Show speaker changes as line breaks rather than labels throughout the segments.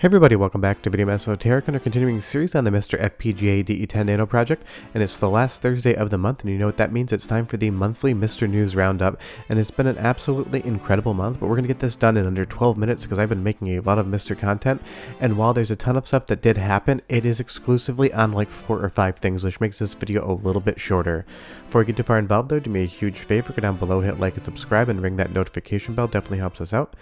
Everybody, welcome back to Video Master Terrac and our continuing series on the MiSTer FPGA DE10 Nano project, and it's the last Thursday of the month, and you know what that means. It's time for the monthly MiSTer News Roundup, and it's been an absolutely incredible month, but we're going to get this done in under 12 minutes because I've been making a lot of MiSTer content, and while there's a ton of stuff that did happen, it is exclusively on like 4 or 5 things, which makes this video a little bit shorter. Before we get too far involved though, do me a huge favor, go down below, hit like and subscribe, and ring that notification bell, definitely helps us out.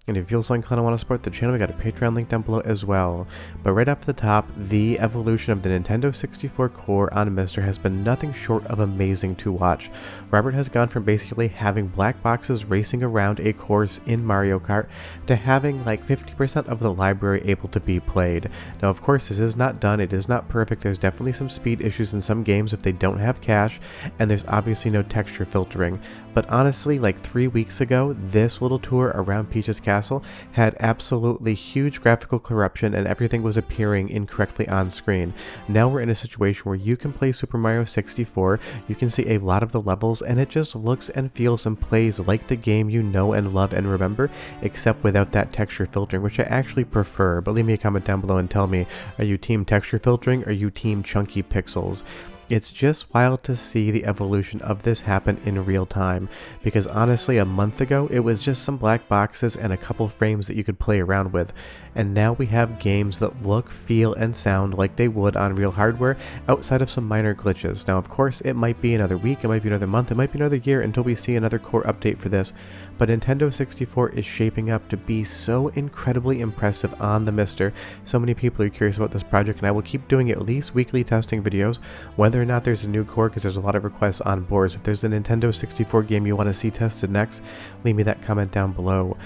And if you feel so inclined and want to support the channel, we got a Patreon link down below as well. But right off the top, the evolution of the Nintendo 64 core on MiSTer has been nothing short of amazing to watch. Robert has gone from basically having black boxes racing around a course in Mario Kart to having like 50% of the library able to be played. Now of course this is not done, it is not perfect, there's definitely some speed issues in some games if they don't have cache, and there's obviously no texture filtering. But honestly, like 3 weeks ago, this little tour around Peach's Castle had absolutely huge graphical corruption and everything was appearing incorrectly on screen. Now we're in a situation where you can play Super Mario 64, you can see a lot of the levels, and it just looks and feels and plays like the game you know and love and remember, except without that texture filtering, which I actually prefer. But leave me a comment down below and tell me, are you team texture filtering or are you team chunky pixels? It's just wild to see the evolution of this happen in real time, because honestly a month ago it was just some black boxes and a couple frames that you could play around with, and now we have games that look, feel, and sound like they would on real hardware outside of some minor glitches. Now of course it might be another week, it might be another month, it might be another year until we see another core update for this, but Nintendo 64 is shaping up to be so incredibly impressive on the MiSTer. So many people are curious about this project, and I will keep doing at least weekly testing videos, whether or not there's a new core, because there's a lot of requests on board. So if there's a Nintendo 64 game you want to see tested next, leave me that comment down below.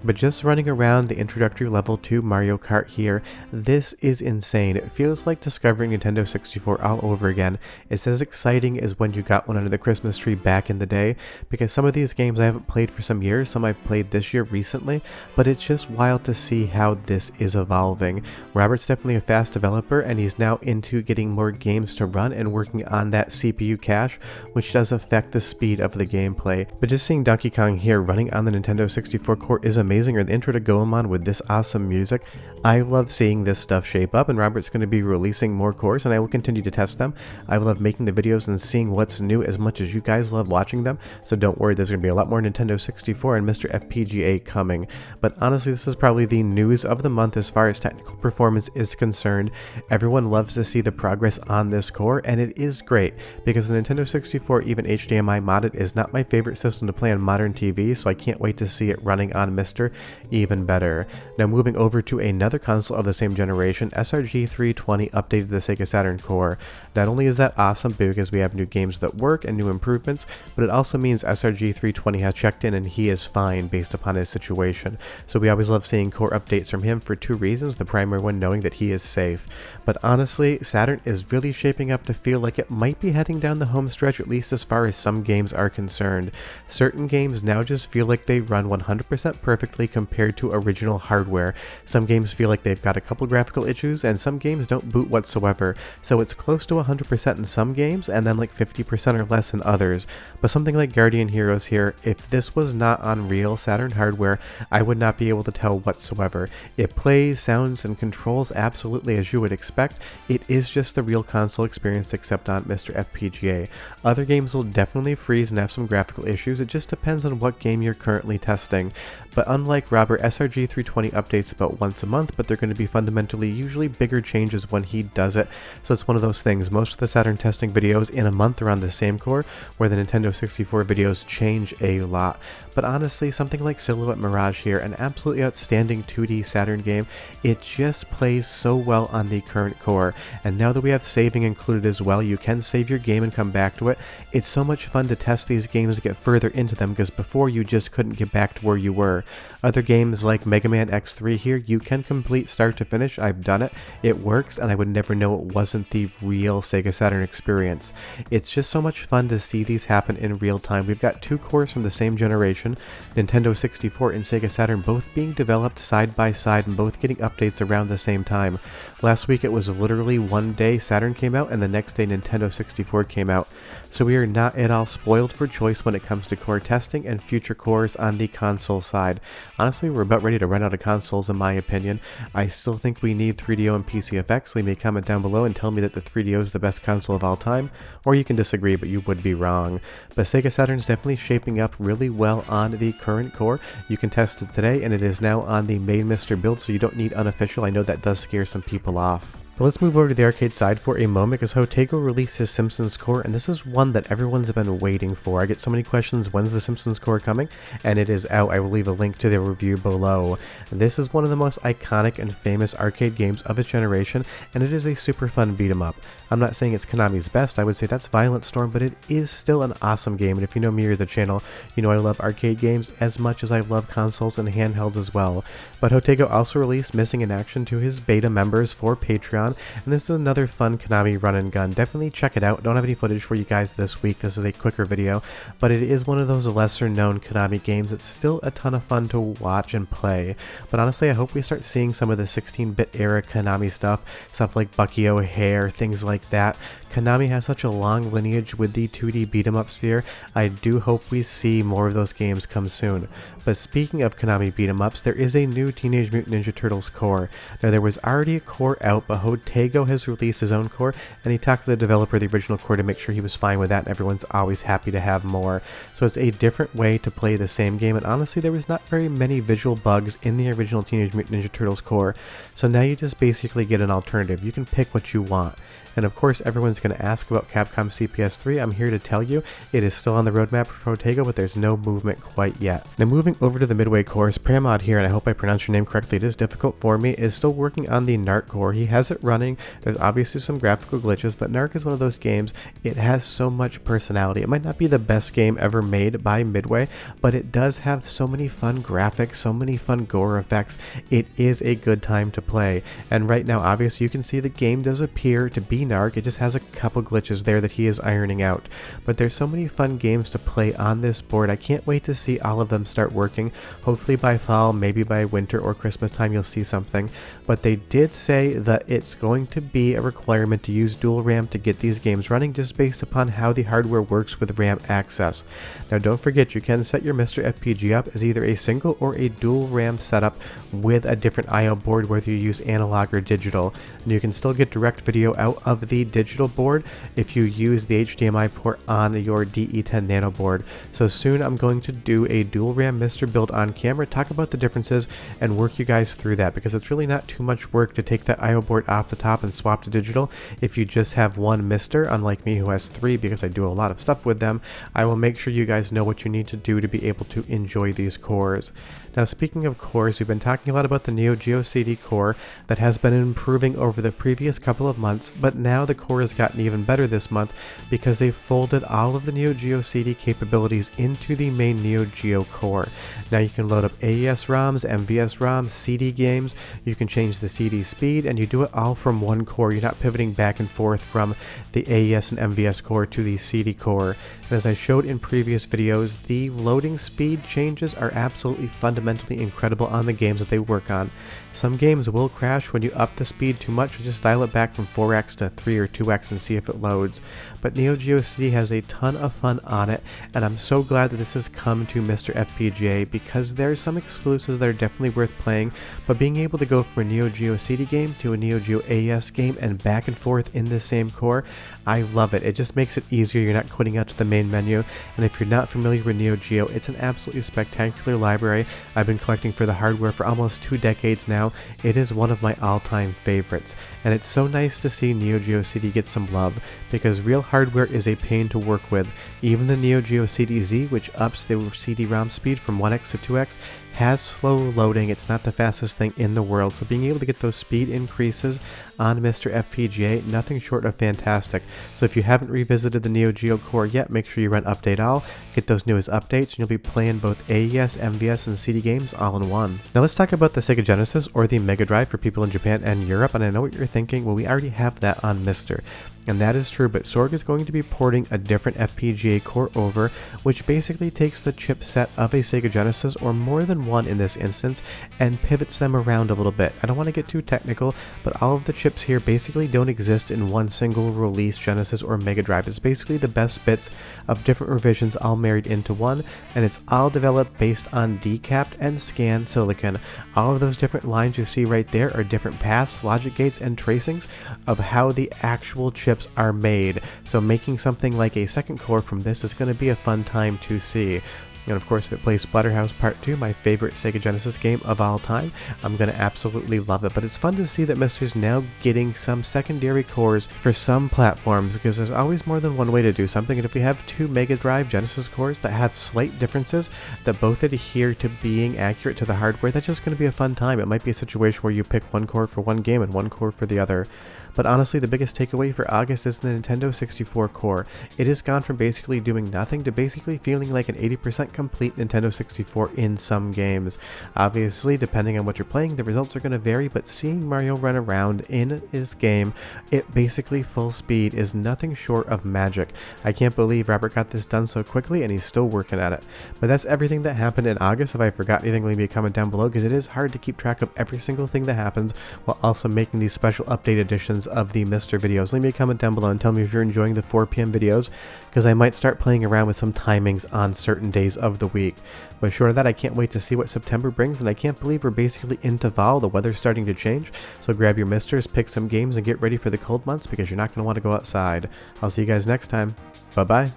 But just running around the introductory level to Mario Kart here, this is insane. It feels like discovering Nintendo 64 all over again. It's as exciting as when you got one under the Christmas tree back in the day, because some of these games I haven't played for some years, some I've played this year recently, but it's just wild to see how this is evolving. Robert's definitely a fast developer, and he's now into getting more games to run and working on that CPU cache, which does affect the speed of the gameplay. But just seeing Donkey Kong here running on the Nintendo 64 core is amazing, or the intro to Goemon with this awesome music. I love seeing this stuff shape up, and Robert's going to be releasing more cores, and I will continue to test them. I love making the videos and seeing what's new as much as you guys love watching them, so don't worry, there's going to be a lot more Nintendo 64 and MiSTer FPGA coming. But honestly, this is probably the news of the month as far as technical performance is concerned. Everyone loves to see the progress on this core, and it is great, because the Nintendo 64, even HDMI modded, is not my favorite system to play on modern TV, so I can't wait to see it running on MiSTer even better. Now moving over to another console of the same generation, SRG320 updated the Sega Saturn core. Not only is that awesome because we have new games that work and new improvements, but it also means SRG320 has checked in and he is fine based upon his situation. So we always love seeing core updates from him for 2 reasons, the primary one knowing that he is safe. But honestly, Saturn is really shaping up to feel like it might be heading down the home stretch, at least as far as some games are concerned. Certain games now just feel like they run 100% perfectly compared to original hardware. Some games feel like they've got a couple graphical issues, and some games don't boot whatsoever. So it's close to 100% in some games, and then like 50% or less in others. But something like Guardian Heroes here, if this was not on real Saturn hardware, I would not be able to tell whatsoever. It plays, sounds, and controls absolutely as you would expect. It is just the real console experience except on MiSTer FPGA. Other games will definitely freeze and have some graphical issues, it just depends on what game you're currently testing. But unlike Robert, SRG320 updates about once a month, but they're going to be fundamentally usually bigger changes when he does it. So it's one of those things, most of the Saturn testing videos in a month are on the same core, where the Nintendo 64 videos change a lot. But honestly, something like Silhouette Mirage here, an absolutely outstanding 2D Saturn game, it just plays so well on the current core. And now that we have saving included as well, you can save your game and come back to it. It's so much fun to test these games and get further into them, because before you just couldn't get back to where you were. Other games like Mega Man X3 here, you can complete start to finish. I've done it. It works, and I would never know it wasn't the real Sega Saturn experience. It's just so much fun to see these happen in real time. We've got 2 cores from the same generation, Nintendo 64 and Sega Saturn, both being developed side by side and both getting updates around the same time. Last week it was literally one day Saturn came out and the next day Nintendo 64 came out. So we are not at all spoiled for choice when it comes to core testing and future cores on the console side. Honestly, we're about ready to run out of consoles in my opinion. I still think we need 3DO and PCFX. Leave me a comment down below and tell me that the 3DO is the best console of all time, or you can disagree, but you would be wrong. But Sega Saturn is definitely shaping up really well on the current core. You can test it today, and it is now on the main MiSTer build, so you don't need unofficial. I know that does scare some people off. But let's move over to the arcade side for a moment, because Jotego released his Simpsons core, and this is one that everyone's been waiting for. I get so many questions, when's the Simpsons core coming? And it is out. I will leave a link to the review below. This is one of the most iconic and famous arcade games of its generation, and it is a super fun beat 'em up. I'm not saying it's Konami's best, I would say that's Violent Storm, but it is still an awesome game, and if you know me or the channel, you know I love arcade games as much as I love consoles and handhelds as well. But Jotego also released Missing in Action to his beta members for Patreon, and this is another fun Konami run and gun. Definitely check it out. Don't have any footage for you guys this week, this is a quicker video, but it is one of those lesser known Konami games. It's still a ton of fun to watch and play, but honestly I hope we start seeing some of the 16-bit era Konami stuff like Bucky O'Hare, things like that. Konami has such a long lineage with the 2D beat 'em up sphere. I do hope we see more of those games come soon. But speaking of Konami beat 'em ups, there is a new Teenage Mutant Ninja Turtles core. Now there was already a core out, but Jotego has released his own core, and he talked to the developer of the original core to make sure he was fine with that, and everyone's always happy to have more. So it's a different way to play the same game, and honestly there was not very many visual bugs in the original Teenage Mutant Ninja Turtles core, so now you just basically get an alternative. You can pick what you want. And of course everyone's going to ask about Capcom CPS3. I'm here to tell you it is still on the roadmap for Jotego, but there's no movement quite yet. Now moving over to the Midway cores, Pramod here, and I hope I pronounced your name correctly, it is difficult for me, is still working on the Narc core. He has it running. There's obviously some graphical glitches, but Narc is one of those games, it has so much personality. It might not be the best game ever made by Midway, but it does have so many fun graphics, so many fun gore effects. It is a good time to play. And right now obviously you can see the game does appear to be Narc. It just has a couple glitches there that he is ironing out. But there's so many fun games to play on this board. I can't wait to see all of them start working. Hopefully by fall, maybe by winter or Christmas time you'll see something. But they did say that it's going to be a requirement to use dual RAM to get these games running, just based upon how the hardware works with RAM access. Now don't forget, you can set your MiSTer FPGA up as either a single or a dual RAM setup with a different IO board, whether you use analog or digital. And you can still get direct video out of the digital board if you use the HDMI port on your DE10 Nano board. So soon I'm going to do a dual RAM MiSTer build on camera, talk about the differences, and work you guys through that, because it's really not too much work to take that IO board off the top and swap to digital. If you just have one MiSTer, unlike me who has three, because I do a lot of stuff with them, I will make sure you guys know what you need to do to be able to enjoy these cores. Now speaking of cores, we've been talking a lot about the Neo Geo CD core that has been improving over the previous couple of months, but now the core has gotten even better this month because they folded all of the Neo Geo CD capabilities into the main Neo Geo core. Now you can load up AES ROMs, MVS ROMs, CD games, you can change the CD speed, and you do it all from one core. You're not pivoting back and forth from the AES and MVS core to the CD core. And as I showed in previous videos, the loading speed changes are absolutely fundamentally incredible on the games that they work on. Some games will crash when you up the speed too much, or just dial it back from 4x to 3 or 2x and see if it loads. But Neo Geo CD has a ton of fun on it, and I'm so glad that this has come to MiSTer FPGA, because there's some exclusives that are definitely worth playing, but being able to go from a Neo Geo CD game to a Neo Geo AES game and back and forth in the same core, I love it. It just makes it easier. You're not quitting out to the main menu, and if you're not familiar with Neo Geo, it's an absolutely spectacular library. I've been collecting for the hardware for almost 2 decades now. It is one of my all-time favorites, and it's so nice to see Neo Geo CD get some love, because real hardware is a pain to work with. Even the Neo Geo CD-Z, which ups the CD-ROM speed from 1x to 2x, has slow loading. It's not the fastest thing in the world, so being able to get those speed increases on MiSTer FPGA, nothing short of fantastic. So if you haven't revisited the Neo Geo core yet, make sure you run Update All, get those newest updates, and you'll be playing both AES, MVS, and CD games all in one. Now let's talk about the Sega Genesis, or the Mega Drive for people in Japan and Europe, and I know what you're thinking, well we already have that on MiSTer. And that is true, but Sorg is going to be porting a different FPGA core over, which basically takes the chipset of a Sega Genesis, or more than one in this instance, and pivots them around a little bit. I don't want to get too technical, but all of the chips here basically don't exist in one single release Genesis or Mega Drive. It's basically the best bits of different revisions all married into one, and it's all developed based on decapped and scanned silicon. All of those different lines you see right there are different paths, logic gates, and tracings of how the actual chips are made. So making something like a second core from this is going to be a fun time to see. And of course, if it plays Splatterhouse Part 2, my favorite Sega Genesis game of all time, I'm going to absolutely love it. But it's fun to see that MiSTer's now getting some secondary cores for some platforms, because there's always more than one way to do something. And if we have two Mega Drive Genesis cores that have slight differences that both adhere to being accurate to the hardware, that's just going to be a fun time. It might be a situation where you pick one core for one game and one core for the other. But honestly, the biggest takeaway for August is the Nintendo 64 core. It has gone from basically doing nothing to basically feeling like an 80% complete Nintendo 64 in some games. Obviously, depending on what you're playing, the results are going to vary, but seeing Mario run around in this game at basically full speed is nothing short of magic. I can't believe Robert got this done so quickly, and he's still working at it. But that's everything that happened in August. If I forgot anything, leave me a comment down below, because it is hard to keep track of every single thing that happens while also making these special update editions of the MiSTer videos. Leave me a comment down below and tell me if you're enjoying the 4 p.m. videos, because I might start playing around with some timings on certain days of the week. But short of that, I can't wait to see what September brings, and I can't believe we're basically into fall. The weather's starting to change, so grab your MiSTers, pick some games, and get ready for the cold months, because you're not going to want to go outside. I'll see you guys next time. Bye-bye.